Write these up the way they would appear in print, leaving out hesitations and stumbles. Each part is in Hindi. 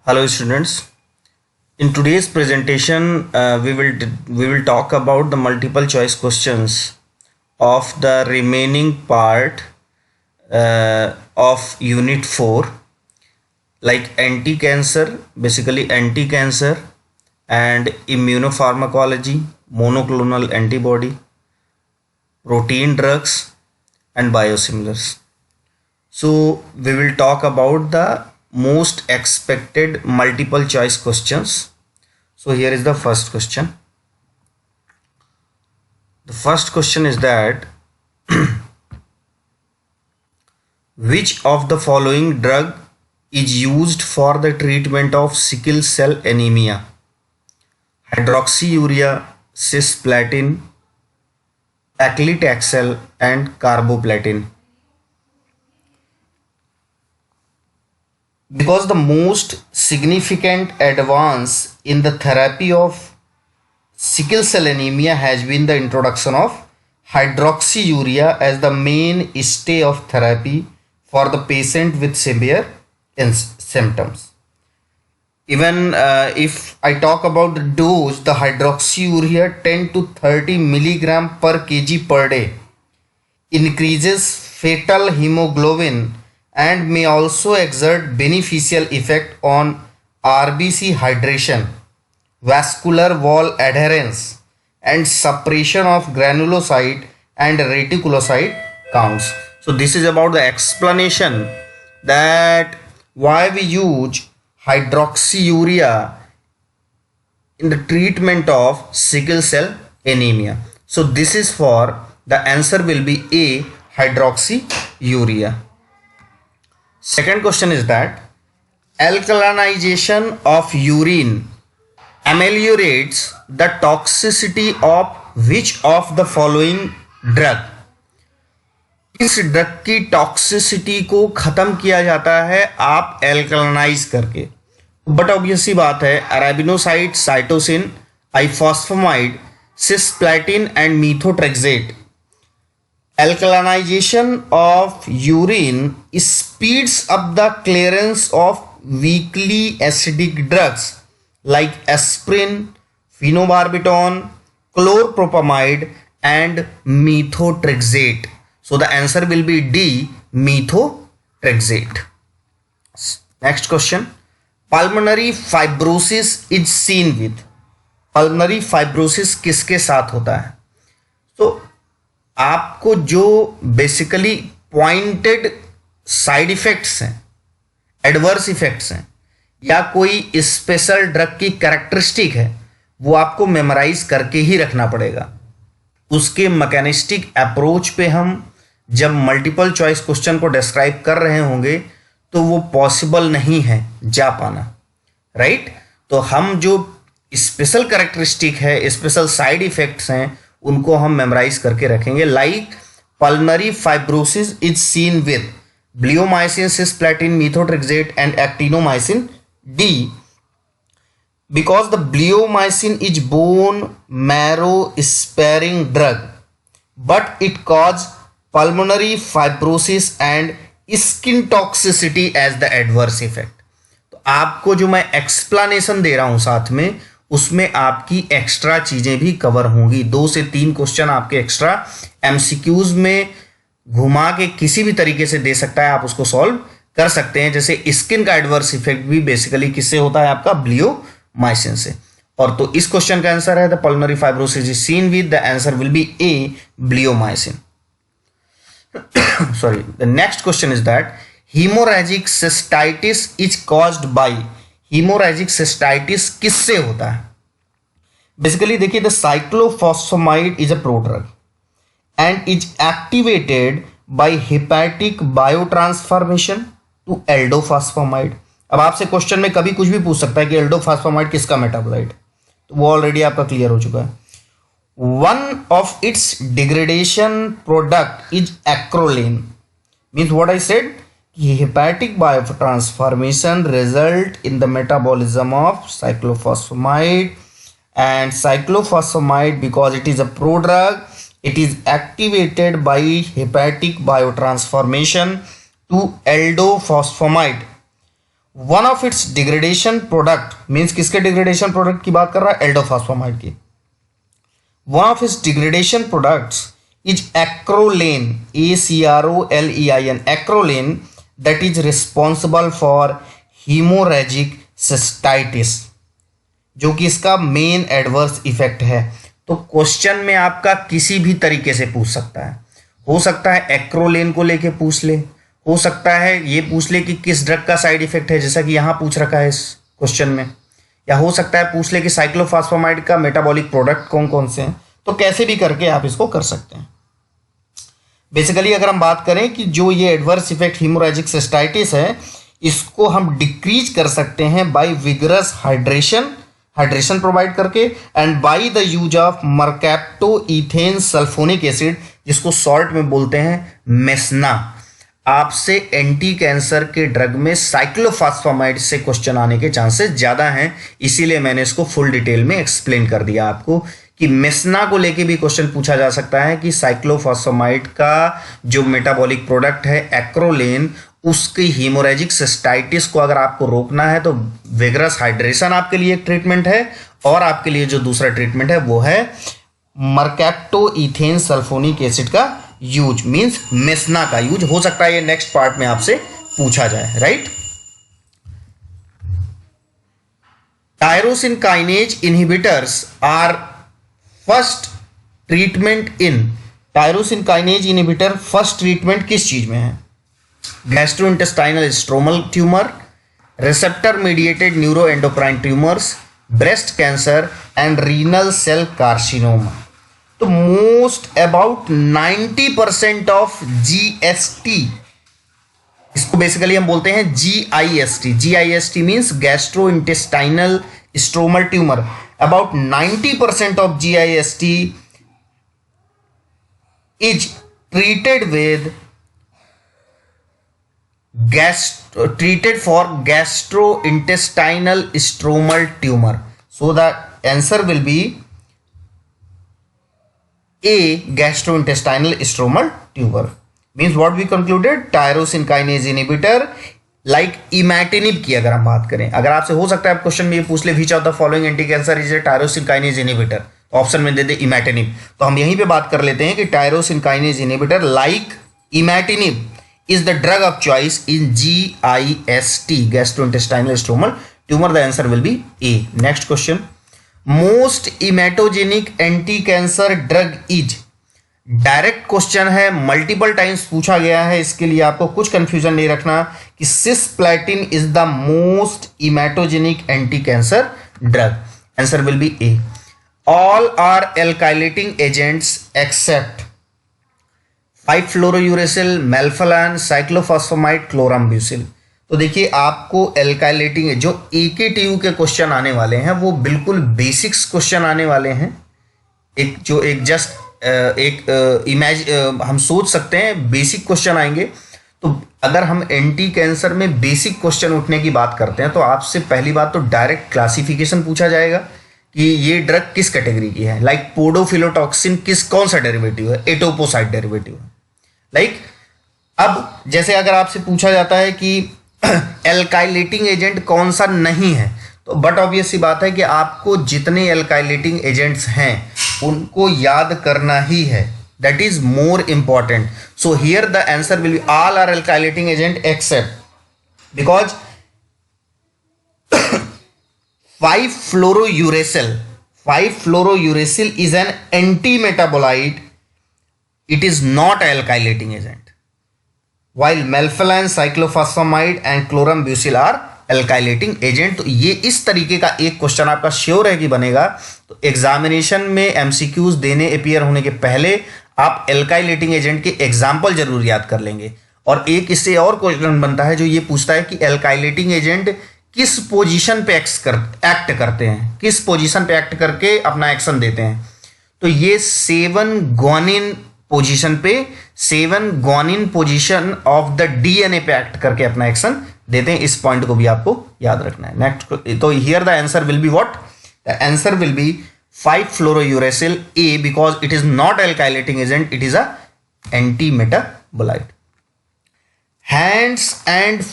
Hello students. In today's presentation, we will talk about the multiple choice questions of the remaining part of Unit 4, like anti-cancer, basically anti-cancer and immunopharmacology, monoclonal antibody, protein drugs and biosimilars. So we will talk about the most expected multiple choice questions. So here is the first question. The first question is that which of the following drug is used for the treatment of sickle cell anemia? Hydroxyurea, cisplatin, paclitaxel and carboplatin. Because the most significant advance in the therapy of sickle cell anemia has been the introduction of hydroxyurea as the mainstay of therapy for the patient with severe symptoms. Even if I talk about the dose, the hydroxyurea 10 to 30 milligram per kg per day increases fetal hemoglobin and may also exert beneficial effect on RBC hydration, vascular wall adherence and suppression of granulocyte and reticulocyte counts. So this is about the explanation that why we use hydroxyurea in the treatment of sickle cell anemia. So this is for the answer will be A, hydroxyurea. Second question is that alkalinization of urine ameliorates the toxicity of which of the following drug? इस ड्रग की टॉक्सिसिटी को खत्म किया जाता है आप एल्कलाइनाइज करके, बट ऑब्वियस सी बात है arabinoside, cytosine, ifosfamide, cisplatin and methotrexate. Alkalinization of urine speeds up the clearance of weakly acidic drugs like aspirin, phenobarbital, chlorpropamide and methotrexate. So the answer will be D, methotrexate. Next question. Pulmonary fibrosis is seen with. Pulmonary fibrosis किसके साथ होता है? तो आपको जो बेसिकली पॉइंटेड साइड इफेक्ट्स हैं, एडवर्स इफेक्ट्स हैं या कोई स्पेशल ड्रग की कैरेक्टरिस्टिक है, वो आपको मेमोराइज करके ही रखना पड़ेगा. उसके मैकेनिस्टिक अप्रोच पे हम जब मल्टीपल चॉइस क्वेश्चन को डिस्क्राइब कर रहे होंगे तो वो पॉसिबल नहीं है जा पाना, राइट. तो हम जो स्पेशल कैरेक्टरिस्टिक है, स्पेशल साइड इफेक्ट्स हैं, उनको हम मेमोराइज करके रखेंगे. Like pulmonary fibrosis is seen with bleomycin, cisplatin, methotrexate and actinomycin D. because the bleomycin is bone marrow sparing drug but it causes pulmonary fibrosis and skin toxicity as the adverse effect. तो आपको जो मैं एक्सप्लेनेशन दे रहा हूं साथ में, उसमें आपकी एक्स्ट्रा चीजें भी कवर होंगी. 2 से 3 क्वेश्चन आपके एक्स्ट्रा एमसीक्यूज में घुमा के किसी भी तरीके से दे सकता है, आप उसको सॉल्व कर सकते हैं. जैसे स्किन का एडवर्स इफेक्ट भी बेसिकली किससे होता है? आपका ब्लियोमाइसिन से. और तो इस क्वेश्चन का आंसर है the pulmonary fibrosis is seen with, the answer will be A, bleomycin. Sorry. The next question is that haemorrhagic cystitis is caused by. Haemorrhagic cystitis किससे होता है? बेसिकली देखिए, the cyclophosphamide is a prodrug and is activated by hepatic biotransformation to aldophosphamide. अब आपसे क्वेश्चन में कभी कुछ भी पूछ सकता है कि एल्डोफॉस्फेमाइड किसका मेटाबोलाइट, तो वो ऑलरेडी आपका क्लियर हो चुका है. One of its degradation product is acrolein. Means what I said, hepatic biotransformation result in the metabolism of cyclophosphamide, and cyclophosphamide, because it is a prodrug, it is activated by hepatic biotransformation to aldophosphamide. One of its degradation product, means किसके डिग्रेडेशन प्रोडक्ट की बात कर रहा है, एल्डोफॉस्फामाइड की। One of its degradation products is acrolein, ACROLEIN, acrolein, that is responsible for haemorrhagic cystitis, जो कि इसका मेन एडवर्स इफेक्ट है। तो क्वेश्चन में आपका किसी भी तरीके से पूछ सकता है, हो सकता है एक्रोलेन को लेके पूछ ले, हो सकता है ये पूछ ले कि किस ड्रग का साइड इफेक्ट है, जैसा कि यहां पूछ रखा है इस क्वेश्चन में, या हो सकता है पूछ ले कि साइक्लोफॉस्फेमाइड का मेटाबॉलिक प्रोडक्ट कौन कौन से हैं। तो कैसे भी करके आप इसको कर सकते हैं। बेसिकली अगर हम बात करें कि जो ये एडवर्स इफेक्ट हीमोरेजिक सिस्टाइटिस है, इसको हम डिक्रीज कर सकते हैं बाय विगरस हाइड्रेशन प्रोवाइड करके, and by the use of mercaptoethane sulphonic acid, जिसको सॉल्ट में बोलते हैं मेस्ना। आपसे एंटी कैंसर के ड्रग में साइक्लोफॉस्फेमाइड से क्वेश्चन आने के चांसेस ज्यादा हैं, इसीलिए मैंने इसको फुल डिटेल में एक्सप्लेन कर दिया आपको कि मेस्ना को लेके भी क्वेश्चन पूछा जा सकता है कि साइक्लोफॉस्फेमाइड का जो मेटाबॉलिक प्रोडक्ट है एक्रोलेन, उसकी हीमोरेजिक सिस्टाइटिस को अगर आपको रोकना है तो विगरस हाइड्रेशन आपके लिए एक ट्रीटमेंट है, और आपके लिए जो दूसरा ट्रीटमेंट है वो है मर्कैप्टोइथेन सल्फोनिक एसिड का यूज, मींस मेस्ना का यूज। हो सकता है ये नेक्स्ट पार्ट में आपसे पूछा जाए, right. Tyrosine kinase inhibitors are first treatment in, tyrosine kinase inhibitor first treatment किस चीज में है, gastrointestinal stromal tumour, receptor mediated neuroendocrine tumours, breast cancer and renal cell carcinoma. तो मोस्ट अबाउट 90% ऑफ GST, इसको बेसिकली हम बोलते हैं GIST means gastrointestinal stromal tumour. About 90% of GIST is treated with treated for gastrointestinal stromal tumor. So the answer will be A, gastrointestinal stromal tumor. Means what we concluded, tyrosine kinase inhibitor like imatinib की अगर हम बात करें, अगर आपसे हो सकता है आप क्वेश्चन में ये पूछ ले which of the following anti cancer is a tyrosine kinase inhibitor, option में दे दे imatinib, तो हम यहीं पे बात कर लेते हैं कि tyrosine kinase inhibitor like imatinib is the drug of choice in GIST, gastrointestinal stromal tumor. The answer will be A. Next question, most hematogenic anti-cancer drug is, direct question है, मल्टीपल टाइम्स पूछा गया है, इसके लिए आपको कुछ कंफ्यूजन नहीं रखना कि cisplatin is the most hematogenic anti-cancer drug. Answer will be A. All are alkylating agents except 5-fluorouracil, melphalan, cyclophosphamide, chlorambucil. तो देखिए आपको एल्काइलेटिंग जो AKTU के क्वेश्चन आने वाले हैं वो बिल्कुल बेसिक्स क्वेश्चन आने वाले हैं। हम सोच सकते हैं बेसिक क्वेश्चन आएंगे। तो अगर हम एंटी कैंसर में बेसिक क्वेश्चन उठने की बात करते हैं तो आपसे पहली बात तो डायरेक्ट क्लासिफिकेशन पूछा जाएगा कि ये ड्रग किस कैटेगरी की है, लाइक पोडोफिलोटॉक्सिन कौन सा डेरिवेटिव है, एटोपोसाइड डेरिवेटिव है। लाइक अब जैसे अगर आपसे पूछा जाता है कि एल्काइलेटिंग एजेंट कौन सा नहीं है, तो बट ऑब्वियस सी बात है कि आपको जितने एल्काइलेटिंग एजेंट्स हैं उनको याद करना ही है, that is more important. So here the answer will be all are alkylating agent except, because 5-fluorouracil is an anti-metabolite, it is not alkylating agent, while melphalan, cyclophosphamide and chlorambucil are alkylating agent। तो ये इस तरीके का एक क्वेश्चन आपका श्योर है कि बनेगा। तो एग्जामिनेशन में MCQs देने अपीयर होने के पहले आप एल्काइलेटिंग एजेंट के एग्जाम्पल जरूर याद कर लेंगे। और एक इससे और क्वेश्चन बनता है जो ये पूछता है कि एल्काइलेटिंग एजेंट किस पोजीशन पे एक्ट करते हैं, किस पोजीशन पे एक्ट करके अपना एक्शन देते हैं। तो ये 7 guanine पोजीशन पे, 7 guanine position of the DNA पे एक्ट करके अपना एक्शन देते हैं। इस पॉइंट को भी आपको याद रखना है। नेक्स्ट, तो here the answer will be what, the answer will B 5-fluorouracil A, because it is not alkylating agent, it is a anti-metabolite. Hands and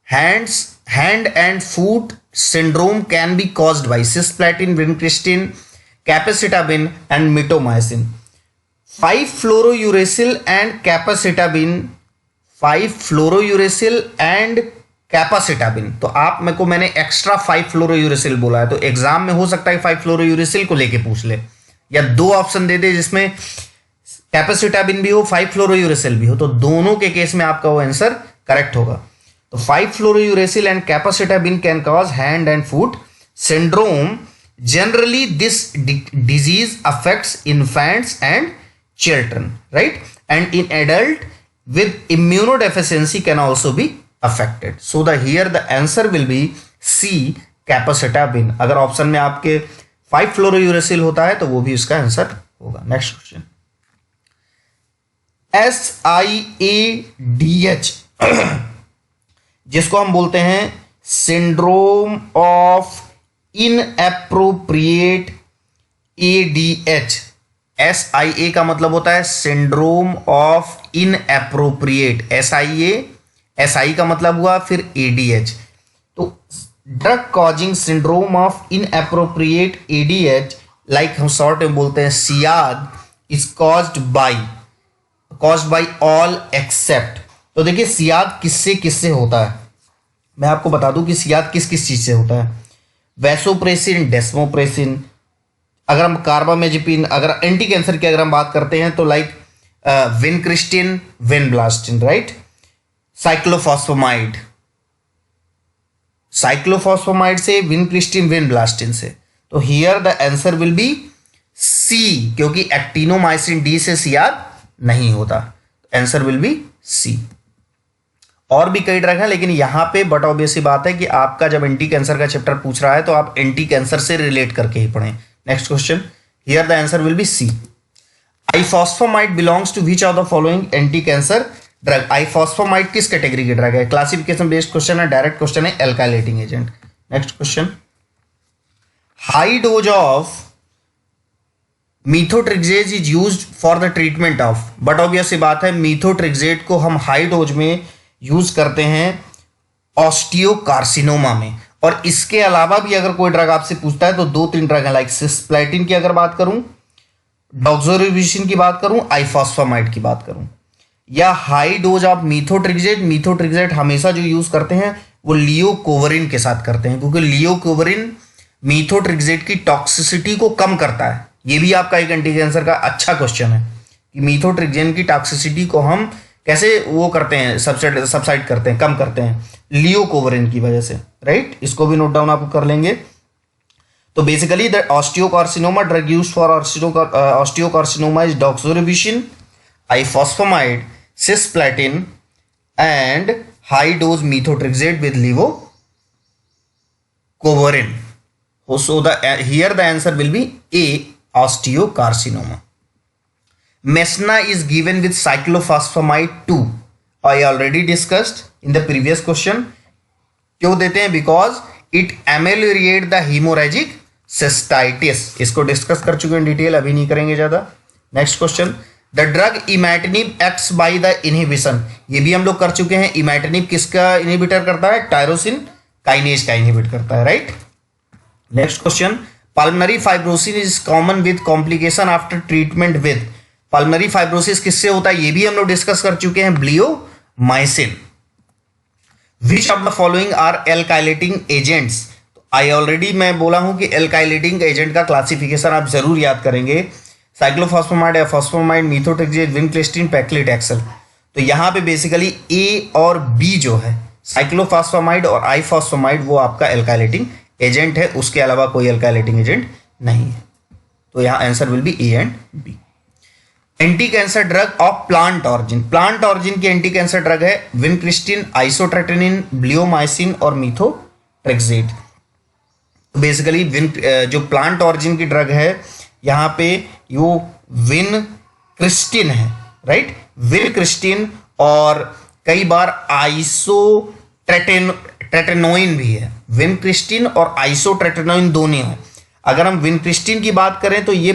hand and foot syndrome can be caused by cisplatin, vincristine, capecitabine and mitomycin. 5-fluorouracil and capecitabine, 5-fluorouracil and कैपासिटाबिन। तो आप मेरे को मैंने एक्स्ट्रा 5-फ्लोरोयूरेसिल बोला है, तो एग्जाम में हो सकता है 5-फ्लोरोयूरेसिल को लेके पूछ ले, या दो ऑप्शन दे दे जिसमें कैपासिटाबिन भी हो 5-फ्लोरोयूरेसिल भी हो, तो दोनों के केस में आपका वो आंसर करेक्ट होगा। तो five fluorouracil and capecitabine can cause hand and foot syndrome. Generally this disease affects infants and children, right, and in adult with immunodeficiency can also be affected. So here the answer will be C, capecitabine. अगर ऑप्शन में आपके 5-फ्लोरोयूरेसिल होता है तो वो भी उसका आंसर होगा। नेक्स्ट क्वेश्चन, SIADH जिसको हम बोलते हैं syndrome of inappropriate ADH। SIA का मतलब होता है सिंड्रोम ऑफ इनएप्रोप्रिएट, SI का मतलब हुआ फिर ADH। तो drug causing syndrome of inappropriate ADH, like हम शॉर्ट में बोलते हैं SIAD, is caused by all except. तो देखिए सियाद किससे किससे होता है, मैं आपको बता दूं कि सियाद किस किस चीज से होता है। वैसोप्रेसिन, डेस्मोप्रेसिन, अगर हम कार्बामेजेपिन, अगर एंटी कैंसर की अगर हम बात करते हैं तो like vincristine, vinblastine, right, cyclophosphamide से, विनक्रिस्टिन, विनब्लास्टिन से। तो here the answer will be C, क्योंकि एक्टिनोमाइसिन डी से सियाद नहीं होता, आंसर विल बी सी। और भी कई ड्रग है लेकिन यहां पे बट ऑब्वियस बात है कि आपका जब एंटी कैंसर का चैप्टर पूछ रहा है तो आप एंटी कैंसर से रिलेट करके ही पढ़ें। Next question, here the answer will be C. Ifosfamide belongs to which of the following anti cancer drug. आइफॉस्फोमाइड किस कैटेगरी की ड्रग है? क्लासिफिकेशन बेस्ड क्वेश्चन है, डायरेक्ट क्वेश्चन है, alkylating agent. Next question, high dose of methotrexate is used for the treatment of, but obvious सी बात है मीथोट्रिक्सेट को हम हाई डोज में यूज करते हैं ऑस्टियोकार्सिनोमा में। और इसके अलावा भी अगर कोई ड्रग आपसे पूछता है तो 2-3 ड्रग है, लाइक सिस्प्लेटिन की अगर बात करूं, डॉक्सोरिबोसिन की बात करूं, आइफॉस्फामाइड की बात करूं, या हाई डोज ऑफ मीथोट्रिक्सेट हमेशा जो यूज करते हैं वो लियोकोवरिन के साथ करते हैं, क्योंकि लियोकोवरिन मीथोट्रिक्सेट की टॉक्सिसिटी को कम करता है। ये भी आपका एक एंटी कैंसर का अच्छा क्वेश्चन है कि मीथोट्रिक्सेट की टॉक्सिसिटी को हम कैसे वो करते हैं, सबसाइड करते हैं, कम करते हैं, लियोकोवरिन की वजह से, राइट। इसको भी नोट डाउन आप कर लेंगे। तो basically the osteocarcinoma drug used for osteocarcinoma is doxorubicin, ifosfamide, cisplatin and high dose methotrexate with leucovorin. So here the answer will be A, osteocarcinoma. Mesna is given with cyclophosphamide 2. I already discussed in the previous question. क्यों देते हैं? Because it ameliorate the hemorrhagic cystitis. इसको डिस्कस कर चुके हैं डिटेल, अभी नहीं करेंगे ज्यादा। Next question, the drug imatinib acts by the inhibition. ये भी हम लोग कर चुके हैं। इमैटिनिब किसका इनहिबिटर करता है? टायरोसिन काइनेज का इनहिबिट करता है, right. Next question, pulmonary fibrosis is common with complication after treatment with. Pulmonary fibrosis किससे होता है? ये भी हम लोग डिस्कस कर चुके हैं, bleomycin. Which of the following are alkylating agents. I already मैं बोला हूं कि एल्काइलेटिंग एजेंट का क्लासिफिकेशन आप जरूर याद करेंगे, साइक्लोफॉस्फेमाइड, फॉस्फेमाइड, मीथोट्रिक्सेट, विनक्लिस्टिन, पैक्लिटैक्सेल। तो यहां पे बेसिकली ए और बी जो है, साइक्लोफॉस्फेमाइड और आइफॉस्फेमाइड, वो आपका एल्काइलेटिंग एजेंट है, उसके अलावा कोई एल्काइलेटिंग एजेंट नहीं है। तो यहां answer will be A and B. Anti cancer drug of plant origin. Plant origin की एंटी कैंसर ड्रग है विनक्रिस्टिन, आइसोट्रेटिनिन, ब्लियोमाइसिन और मीथोट्रेक्सेट। बेसिकली जो प्लांट ऑरिजिन की ड्रग है यहां पे वो विनक्रिस्टिन है, राइट, विनक्रिस्टिन, और कई बार आइसोट्रेटिनोइन भी है। विनक्रिस्टिन और आइसोट्रेटिनोइन दोनों है। अगर हम विनक्रिस्टिन की बात करें तो ये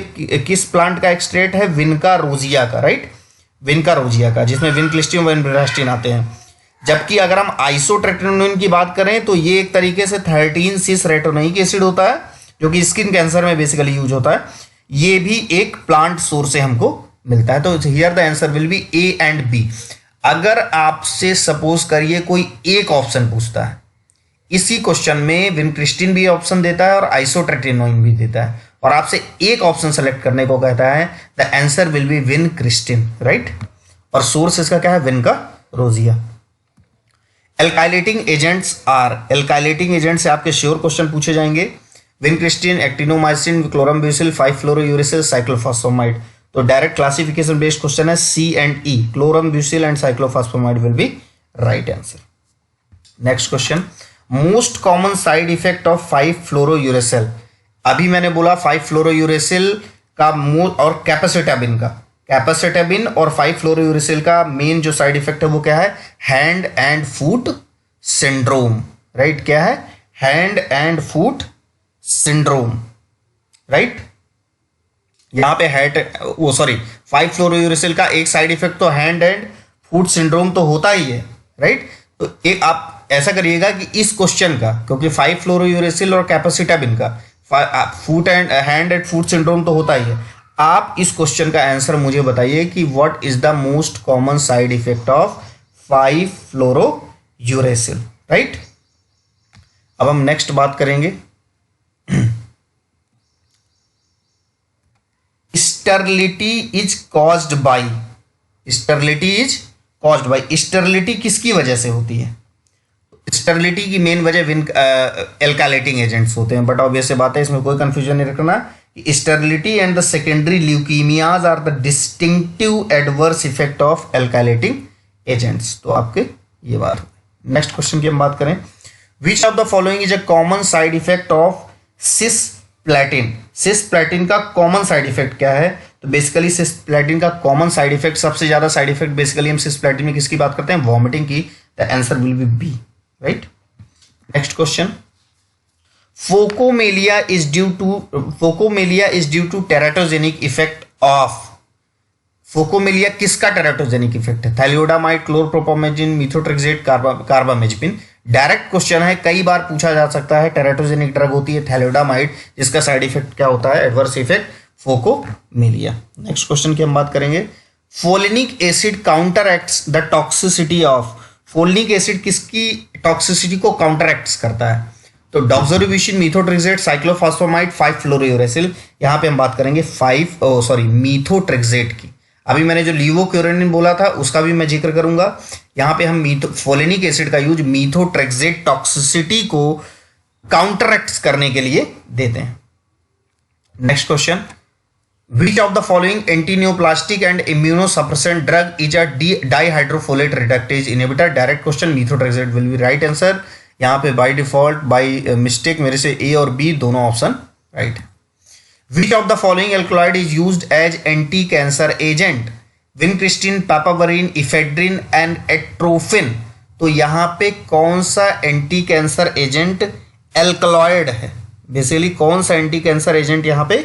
किस प्लांट का एक्सट्रैक्ट है? विनका रोजिया का, राइट, विनका रोजिया का, जिसमें विनक्रिस्टिन और विनब्लास्टिन आते हैं। जबकि अगर हम आइसोट्रेटिनोइन की बात करें तो ये एक तरीके से 13 सिस रेटिनोइक एसिड होता है जो कि स्किन कैंसर में बेसिकली यूज होता है। ये भी एक प्लांट सोर्स से हमको मिलता है। तो here the answer will be A and B. अगर आपसे सपोज करिए कोई एक ऑप्शन पूछता है, इसी क्वेश्चन में विनक्रिस्टिन भी ऑप्शन देता है और आइसोट्रेटिनोइन भी देता है, और आपसे एक ऑप्शन सेलेक्ट करने को कहता है, the answer will be vincristine, right. और सोर्स इसका क्या है, vinca rosea. Alkylating agents are, alkylating agent से आपके श्योर क्वेश्चन पूछे जाएंगे। Vincristine, actinomycin, chlorambucil, five fluorouracil, cyclophosphamide. तो डायरेक्ट क्लासिफिकेशन बेस्ड क्वेश्चन है, C and E, chlorambucil and cyclophosphamide will be right answer. Next question, most common side effect of five fluorouracil. अभी मैंने बोला 5-फ्लोरोयूरेसिल का और कैपेसिटाबिन का, कैपेसिटाबिन और 5-फ्लोरोयूरेसिल का मेन जो साइड इफेक्ट है वो क्या है, hand and foot syndrome, right. क्या है, hand and foot syndrome, right. यहां पे हैड वो सॉरी 5-फ्लोरोयूरेसिल का एक साइड इफेक्ट तो हैंड एंड फूट सिंड्रोम तो होता ही है, राइट। तो एक आप ऐसा करिएगा कि इस क्वेश्चन का, क्योंकि 5-फ्लोरोयूरेसिल और कैपेसिटाबिन का foot and hand and foot syndrome तो होता ही है, आप इस क्वेश्चन का आंसर मुझे बताइए कि what is the most common side effect of five fluorouracil, right. अब हम नेक्स्ट बात करेंगे, sterility is caused by, sterility is caused by, sterility किसकी वजह से होती है। स्टेरिलिटी की मेन वजह एल्काइलेटिंग एजेंट्स होते हैं, बट ऑब्वियस से बात है, इसमें कोई कंफ्यूजन नहीं रखना। Sterility and the secondary leukaemias are the distinctive adverse effect of alkylating agents. तो आपके ये बात। नेक्स्ट क्वेश्चन की हम बात करें, which of the following is a common side effect of cisplatin. Cisplatin का कॉमन साइड इफेक्ट क्या है, तो बेसिकली सिस्प्लैटिन का कॉमन साइड इफेक्ट, सबसे ज्यादा साइड इफेक्ट बेसिकली हम सिस्प्लैटिन में किसकी बात करते हैं, वॉमिटिंग की। The answer will be B, right. Next question, phocomelia is due to teratogenic effect of, phocomelia किसका टेराटोजेनिक इफेक्ट है, thalidomide, chlorpromazine, methotrexate, carbamazepine. Direct question है, कई बार पूछा जा सकता है। टेराटोजेनिक ड्रग होती है थैलियोडामाइड, जिसका साइड इफेक्ट क्या होता है, adverse effect phocomelia. Next question की हम बात करेंगे, folinic acid counteracts the toxicity of, folinic acid किसकी टॉक्सिसिटी को काउंटरएक्ट्स करता है, तो डॉक्सोरिबोसिन, मिथोट्रेक्सेट, साइक्लोफॉस्फेमाइड, 5-फ्लोरोयूरेसिल। यहां पे हम बात करेंगे मिथोट्रेक्सेट की। अभी मैंने जो लीवोक्यूरेनिन बोला था उसका भी मैं जिक्र करूंगा। यहां पे हम फोलिनिक एसिड का यूज मिथोट्रेक्सेट टॉक्सिसिटी को काउंटरएक्ट करने के लिए देते हैं। Next question, which of the following antineoplastic and immunosuppressant drug is a dihydrofolate reductase inhibitor. Direct question, methotrexate will be right answer. यहां पे बाय डिफॉल्ट बाय मिस्टेक मेरे से ए और बी दोनों ऑप्शन राइट है। Which of the following alkaloid is used as anti-cancer agent? Vincristine, papaverine, ephedrine and atropine. तो यहां पे कौन सा एंटी कैंसर एजेंट एल्कलॉयड है, बेसिकली कौन सा एंटी कैंसर एजेंट यहां पे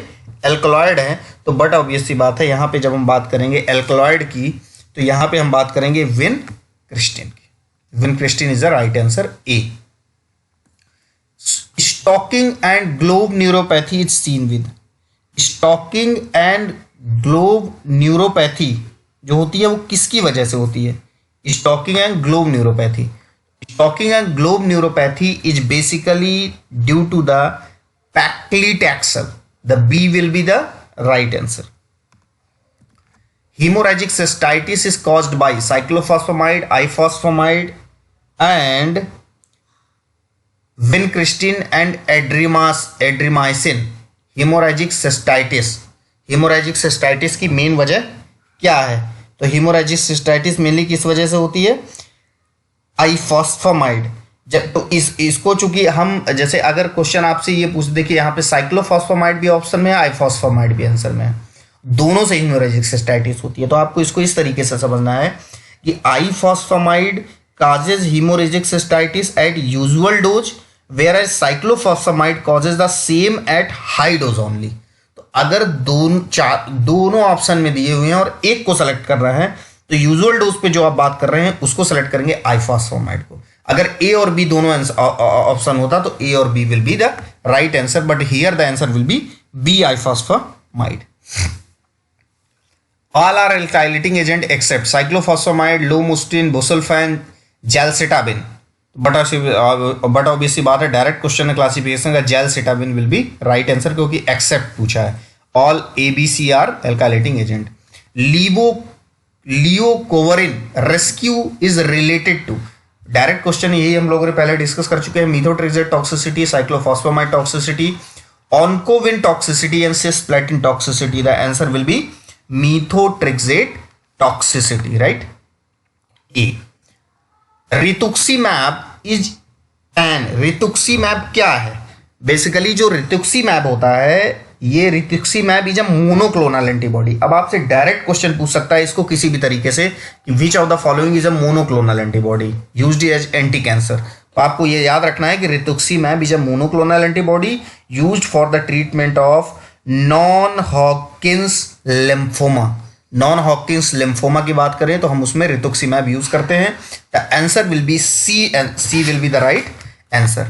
एल्कलॉयड है। तो बट ऑब्वियस सी बात है, यहां पे जब हम बात करेंगे एल्कलॉयड की तो यहां पे हम बात करेंगे विनक्रिस्टिन की। Vincristine is the right answer, A. Stocking and glove neuropathy is seen with, stocking and glove neuropathy जो होती है वो किसकी वजह से होती है, stocking and glove neuropathy. Stocking and glove neuropathy is basically due to the paclitaxel. The B will be the right answer. Haemorrhagic cystitis is caused by cyclophosphamide, ifosfamide and vincristine and adriamycin. Haemorrhagic cystitis, haemorrhagic cystitis की मेन वजह क्या है, तो हेमोरेजिक सिस्टाइटिस मेनली किस वजह से होती है, आइफॉस्फेमाइड। जब तो इसको चूंकि हम जैसे अगर क्वेश्चन आपसे ये पूछ, देखिए यहाँ पे साइक्लोफॉस्फेमाइड भी ऑप्शन में है, आइफॉस्फेमाइड भी आंसर में है, दोनों से हेमोरेजिक सिस्टाइटिस होती है। तो आपको इसको इस तरीके से समझना है कि आइफॉस्फेमाइड causes hemorrhagic cystitis at usual dose whereas cyclophosphamide causes the same at high dose only। तो अगर दोनों ऑप्शन में दिए हुए हैं और एक को सेलेक्ट कर रहा है तो यूजुअल डोज पे जो आप बात कर रहे हैं उसको सेलेक्ट करेंगे आइफॉस्फामाइड को। अगर ए और बी दोनों ऑप्शन होता तो ए और B will be the right answer, but here the answer will be B ifosfamide. All are alkylating agent except cyclophosphamide, lomustine, busulfan, gemcitabine. But obviously बात है, डायरेक्ट क्वेश्चन है क्लासिफिकेशन का, gemcitabine will be right answer क्योंकि एक्सेप्ट पूछा है। All A B C are alkylating agent. Leucovorin rescue is related to, direct question यही हम लोगों ने पहले डिस्कस कर चुके हैं। Methotrexate toxicity, cyclophosphamide toxicity, Oncovin toxicity and cisplatin toxicity. The answer will be methotrexate toxicity, right. A rituximab is an, rituximab क्या है? बेसिकली जो रितुक्सीमैब होता है, ये rituximab is a monoclonal antibody. अब आपसे डायरेक्ट क्वेश्चन पूछ सकता है इसको किसी भी तरीके से कि which of the following is a monoclonal antibody used as anti cancer. तो आपको ये याद रखना है कि rituximab is a monoclonal antibody used for the treatment of non Hodgkin's lymphoma. Non Hodgkin's lymphoma की बात करें तो हम उसमें रितुक्सीमैब यूज करते हैं। The answer will be C, and C will be the right answer.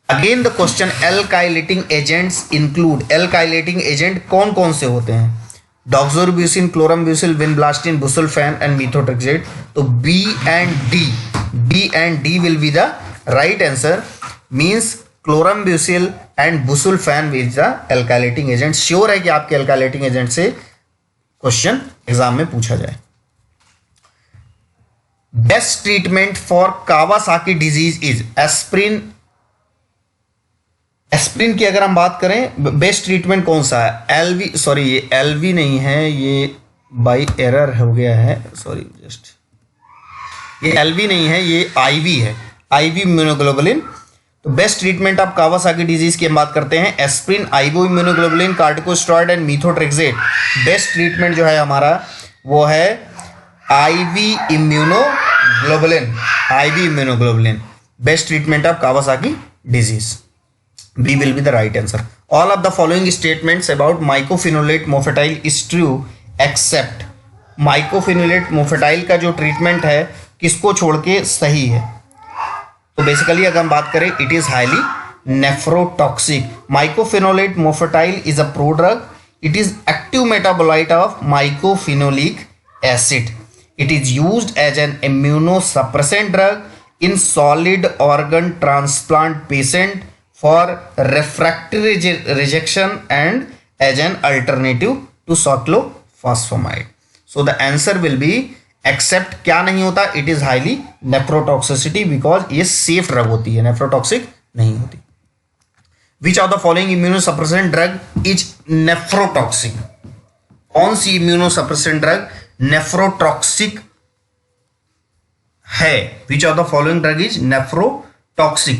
Again the question, alkylating agents include, alkylating agent कौन कौन से होते हैं? Doxorubicin, chlorambucil, vinblastine, busulfan and methotrexate. तो B and D will be the right answer, means chlorambucil and busulfan is the alkylating agent. Sure है कि आपके एल्काइलेटिंग एजेंट से क्वेश्चन एग्जाम में पूछा जाए। Best treatment for Kawasaki disease is aspirin. Aspirin की अगर हम बात करें, बेस्ट ट्रीटमेंट कौन सा है? एलवी, सॉरी ये एलवी नहीं है, ये बाई एरर हो गया है, सॉरी जस्ट, ये एलवी नहीं है, ये आईवी है, आईवी इम्यूनोग्लोबुलिन। तो best treatment of Kawasaki disease की हम बात करते हैं, aspirin, IV immunoglobulin, corticosteroid and methotrexate. Best treatment जो है हमारा वो है IV immunoglobulin, IV immunoglobulin, best treatment of Kawasaki disease. B will be the right answer. All of the following statements about mycophenolate mofetyl is true except mycophenolate mofetyl का जो ट्रीटमेंट है किसको छोड़ के सही है? तो बेसिकली अगर हम बात करें, it is highly nephrotoxic. mycophenolate mofetyl is a prodrug. It is active metabolite of mycophenolic acid. It is used as an immunosuppressant drug in solid organ transplant patient for refractory rejection and as an alternative to cyclophosphamide. So the answer will be except क्या नहीं होता, it is highly nephrotoxicity because ये safe drug होती है, nephrotoxic नहीं होती। Which of the following immunosuppressant drug is nephrotoxic? कौन सी immunosuppressant drug nephrotoxic है? Which of the following drug is nephrotoxic?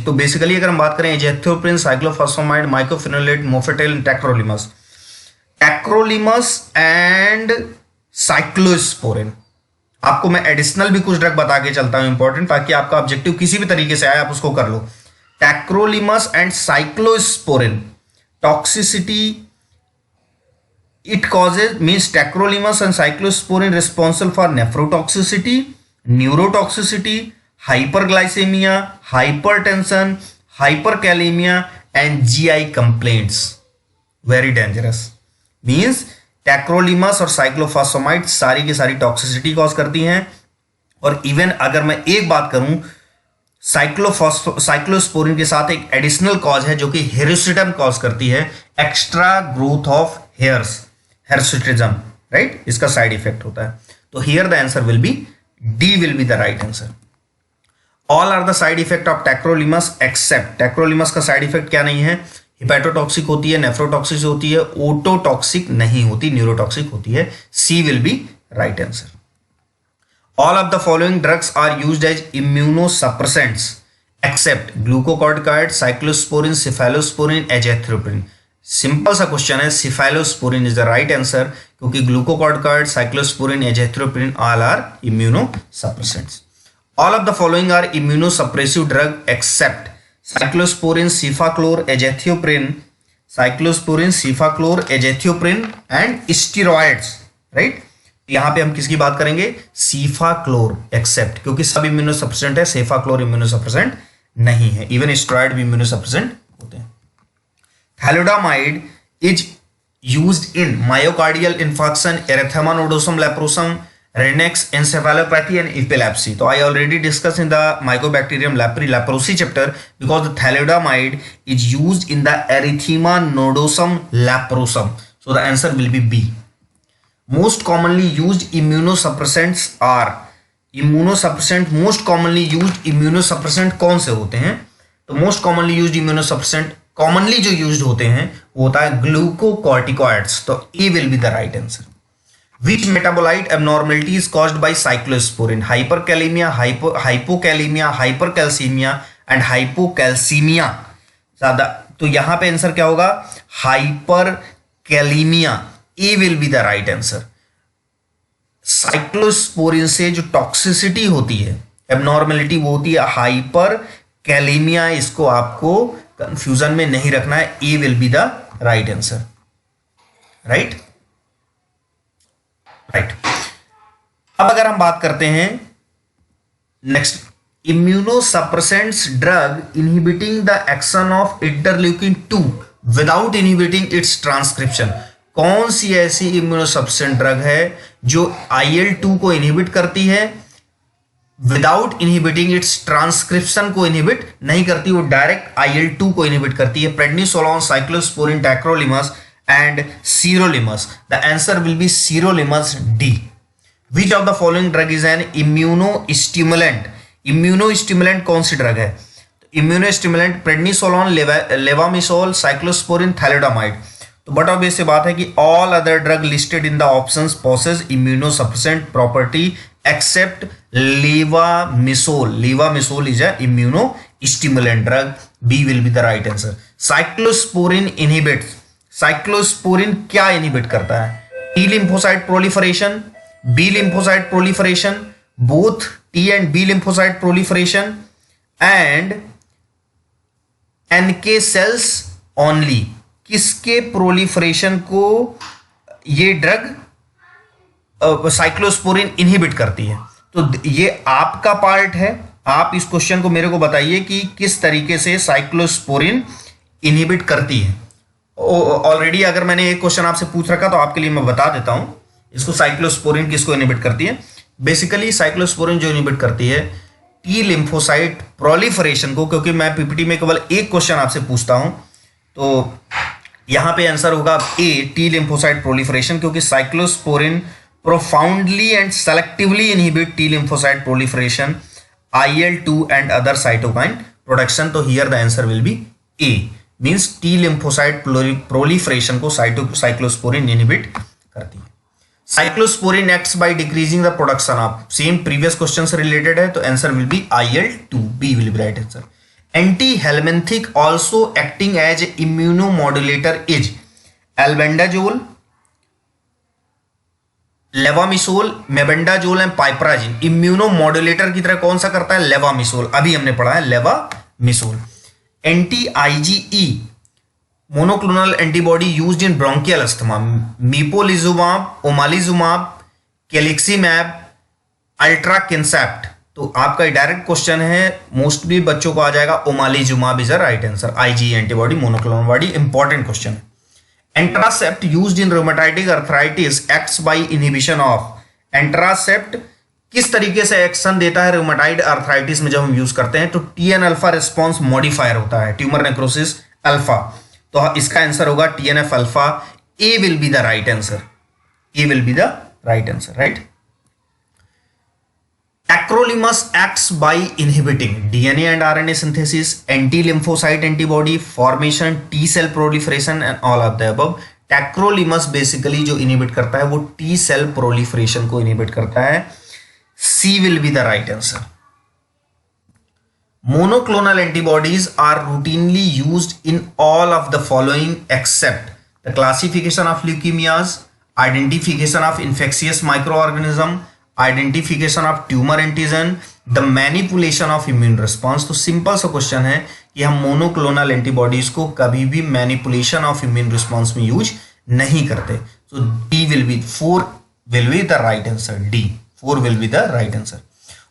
तो बेसिकली अगर हम बात करें, azathioprine, cyclophosphamide, mycophenolate, mofetil, tacrolimus. Tacrolimus and cyclosporine. आपको मैं एडिशनल भी कुछ ड्रग बता के चलता हूं इंपॉर्टेंट, ताकि आपका ऑब्जेक्टिव किसी भी तरीके से आए आप उसको कर लो। Tacrolimus and cyclosporine toxicity it causes, means tacrolimus and cyclosporin responsible for nephrotoxicity, neurotoxicity, hyperglycemia, hypertension, hyperkalemia and GI complaints. Very dangerous. Means tacrolimus और साइक्लोफॉस्फामाइड सारी की सारी टॉक्सिसिटी कॉज करती हैं। और इवन अगर मैं एक बात करूं, साइक्लोस्पोरिन के साथ एक एडिशनल कॉज है जो कि हिर्सुटिज्म कॉज करती है, extra growth of hairs, hirsutism, right, इसका साइड इफेक्ट होता है। तो here the answer will be D will be the right answer. All are the side effect of tacrolimus except, tacrolimus का साइड इफेक्ट क्या नहीं है, हिपैटोटॉक्सिक होती है, नेफ्रोटॉक्सिक होती है, ओटोटॉक्सिक नहीं होती, न्यूरोटॉक्सिक होती है। C will be right answer. All of the following drugs are used as immunosuppressants except glucocorticoid, cyclosporine, cephalosporin, azathioprine. Simple सा क्वेश्चन है, cephalosporin is the right answer, क्योंकि glucocorticoid, cyclosporine, azathioprine all are immunosuppressants. All of the following are immunosuppressive drug except cyclosporin, cefaclor, azathioprine, cyclosporin, cefaclor, azathioprine and steroids, right? यहां पे हम किसकी बात करेंगे, सीफाक्लोर एक्सेप्ट, क्योंकि सब इम्यूनोसप्रेसेंट है, सेफाक्लोर इम्यूनोसप्रेसेंट नहीं है, इवन स्टेरॉइड भी इम्यूनोसप्रेसेंट होते हैं। Thalidomide is used in myocardial infarction, erythema nodosum leprosum, Rhenix, encephalopathy and epilepsy. So I already discussed in the Mycobacterium leprosi chapter, because the thalidomide is used in the erythema nodosum leprosum. So the answer will be B. Most commonly used immunosuppressants are most commonly used immunosuppressant कौन से होते हैं? तो most commonly used immunosuppressant commonly जो used होते हैं वो होता है glucocorticoids. तो A will be the right answer. Which metabolite abnormality is caused by cyclosporin? Hyperkalemia, hypokalemia, hypercalcemia and hypocalcemia. ज्यादा तो यहां पे आंसर क्या होगा, hyperkalaemia. A will be the right answer. Cyclosporine से जो टॉक्सिसिटी होती है, एबनॉर्मेलिटी, वो होती है हाइपरकैलीमिया। इसको आपको कंफ्यूजन में नहीं रखना है, A will be the right answer. Right. अब अगर हम बात करते हैं next, immunosuppressants drug inhibiting the action of interleukin 2 without inhibiting its transcription. कौन सी ऐसी इम्यूनोसप्रेसेंट ड्रग है जो IL-2 को इनहिबिट करती है विदाउट इनहिबिटिंग इट्स ट्रांसक्रिप्शन को इनहिबिट नहीं करती, वो डायरेक्ट IL-2 को इनहिबिट करती है? Prednisolone, cyclosporine, tacrolimus and sirolimus. The answer will be sirolimus D. Which of the following drug is an immunostimulant? Immunostimulant कौन सी ड्रग है? Immunostimulant prednisolone, levamisole, cyclosporin, thalidomide. तो बट ऑब्वियस से बात है कि all other drug listed in the options possess immunosuppressant property except levamisole. Levamisole is a immunostimulant drug. B will be the right answer. Cyclosporin inhibits. Cyclosporine क्या इनहिबिट करता है? T lymphocyte proliferation, B lymphocyte proliferation, both T and B lymphocyte proliferation and NK cells only. किसके प्रोलिफरेशन को ये ड्रग साइक्लोस्पोरिन इनहिबिट करती है? तो ये आपका पार्ट है, आप इस क्वेश्चन को मेरे को बताइए कि किस तरीके से साइक्लोस्पोरिन इनहिबिट करती है। ऑलरेडी अगर मैंने एक क्वेश्चन आपसे पूछ रखा तो आपके लिए मैं बता देता हूं इसको, साइक्लोस्पोरिन किसको इनहिबिट करती है। बेसिकली साइक्लोस्पोरिन जो इनहिबिट करती है टी लिम्फोसाइट प्रोलिफरेशन को, क्योंकि मैं पीपीटी में केवल एक क्वेश्चन आपसे पूछता हूं तो यहां पे आंसर होगा ए, टी लिम्फोसाइट प्रोलिफरेशन, क्योंकि cyclosporine profoundly and selectively inhibit T lymphocyte proliferation, IL-2 and other cytokine production. तो here the answer will be A, means T lymphocyte proliferation को साइक्लोस्पोरिन इनहिबिट करती है। Cyclosporine acts by decreasing the production of, same previous question से रिलेटेड है, तो answer will be IL-2, B will be right answer. Anti helminthic also acting as immunomodulator is albendazole, levamisole, mebendazole and piperazine. Immunomodulator की तरह कौन सा करता है? लेवामिसोल, अभी हमने पढ़ा है levamisole. Anti IgE monoclonal antibody used in bronchial asthma, mepolizumab, omalizumab, keliximab, altrakincept. तो आपका डायरेक्ट क्वेश्चन है, मोस्टली बच्चों को आ जाएगा omalizumab is a right answer. IgE antibody, monoclonal body, important question है। Etanercept used in rheumatoid arthritis acts by inhibition of. Etanercept किस तरीके से एक्शन देता है रूमेटाइड आर्थराइटिस में? जब हम यूज करते हैं तो TN अल्फा रिस्पॉन्स मॉडिफायर होता है, ट्यूमर नेक्रोसिस अल्फा। तो इसका आंसर होगा TNF alpha. A will be the right answer, A will be the right answer. Right. Tacrolimus acts by inhibiting DNA and RNA synthesis, anti-lymphocyte antibody formation, T cell proliferation and all of the above. Tacrolimus basically जो इनहिबिट करता है वो T cell proliferation को इनहिबिट करता है। C will be the right answer. Monoclonal antibodies are routinely used in all of the following except the classification of leukemias, identification of infectious microorganism, identification of tumor antigen, the manipulation of immune response। तो सिंपल सा क्वेश्चन है कि हम मोनोक्लोनल एंटीबॉडीज को कभी भी मैनिपुलेशन ऑफ इम्यून रिस्पॉन्स में यूज नहीं करते। तो D will be 4 will be the right answer. D. 4 will be the right answer.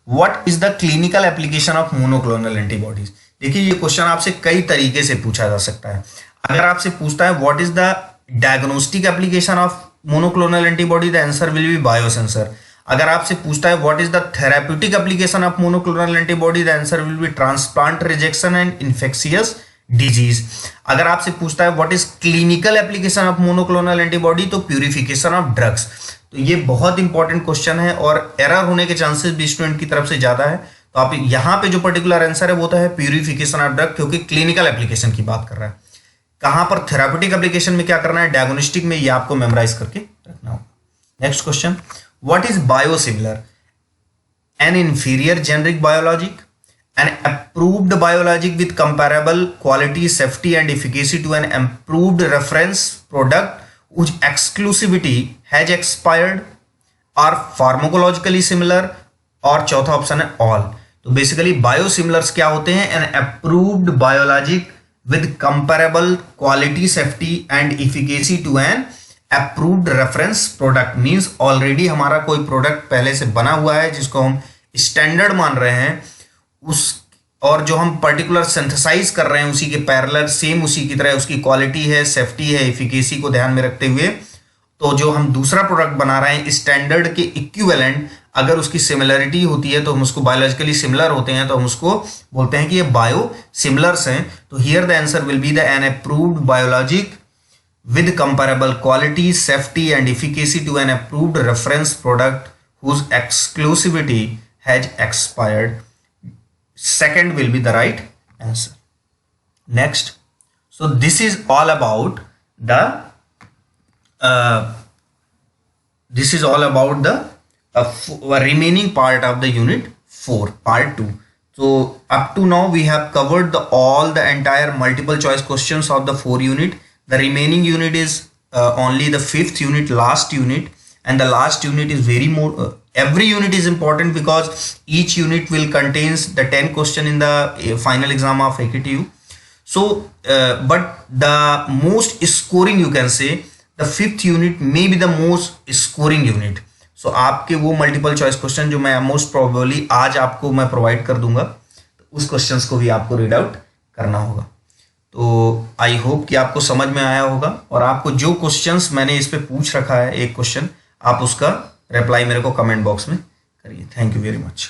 What is the clinical application of monoclonal antibodies? देखिए ये क्वेश्चन आपसे कई तरीके से पूछा जा सकता है. अगर आपसे पूछता है what is the diagnostic application of monoclonal antibody, the answer will B biosensor. अगर आपसे पूछता है what is the therapeutic application of monoclonal antibody, the answer will B transplant rejection and infectious disease. अगर आपसे पूछता है what is clinical application of monoclonal antibody, तो प्यूरिफिकेशन ऑफ ड्रग्स. तो ये बहुत इंपॉर्टेंट क्वेश्चन है और एरर होने के चांसेस भी स्टूडेंट की तरफ से ज्यादा है. तो आप यहां पे जो पर्टिकुलर आंसर है वो तो है प्यूरिफिकेशन ऑफ ड्रग, क्योंकि क्लिनिकल एप्लीकेशन की बात कर रहा है. कहां पर थेराप्यूटिक एप्लीकेशन में क्या करना है, डायग्नोस्टिक में, ये आपको मेमोराइज करके रखना होगा. Next question, what is biosimilar? An inferior generic biologic, an approved biologic with comparable quality, safety and efficacy to an approved reference product whose exclusivity has expired, or pharmacologically similar, और चौथा ऑप्शन है ऑल. तो बेसिकली बायोसिमिलर्स क्या होते हैं? An approved biologic with comparable quality, safety and efficacy to an approved reference product. Means already हमारा कोई प्रोडक्ट पहले से बना हुआ है जिसको हम स्टैंडर्ड मान रहे हैं, उस और जो हम पर्टिकुलर सिंथेसाइज कर रहे हैं उसी के पैरेलल सेम उसी की तरह उसकी क्वालिटी है, सेफ्टी है, एफिकेसी को ध्यान में रखते हुए, तो जो हम दूसरा प्रोडक्ट बना रहे हैं स्टैंडर्ड के इक्विवेलेंट अगर उसकी सिमिलरिटी होती है तो हम उसको बायोलॉजिकली सिमिलर होते हैं तो हम उसको बोलते हैं कि ये बायो सिमिलर्स हैं. तो here the answer will be the an approved biologic with comparable quality, safety and efficacy to an approved reference product whose exclusivity has expired. Second will be the right answer. Next, so this is all about the remaining part of the unit 4, part 2. So up to now we have covered all the entire multiple choice questions of the 4 unit. The remaining unit is only the 5th unit, last unit, and the last unit is very more. Every unit is important because each unit will contains the 10 question in the final exam of AKTU. So but the most scoring, you can say, the 5th unit may be the most scoring unit. So आपके वो multiple choice question जो मैं most probably आज आपको मैं provide कर दूंगा, तो उस questions को भी आपको read out करना होगा. तो आई होप कि आपको समझ में आया होगा और आपको जो क्वेश्चंस मैंने इस पे पूछ रखा है एक क्वेश्चन, आप उसका रिप्लाई मेरे को कमेंट बॉक्स में करिए. Thank you very much.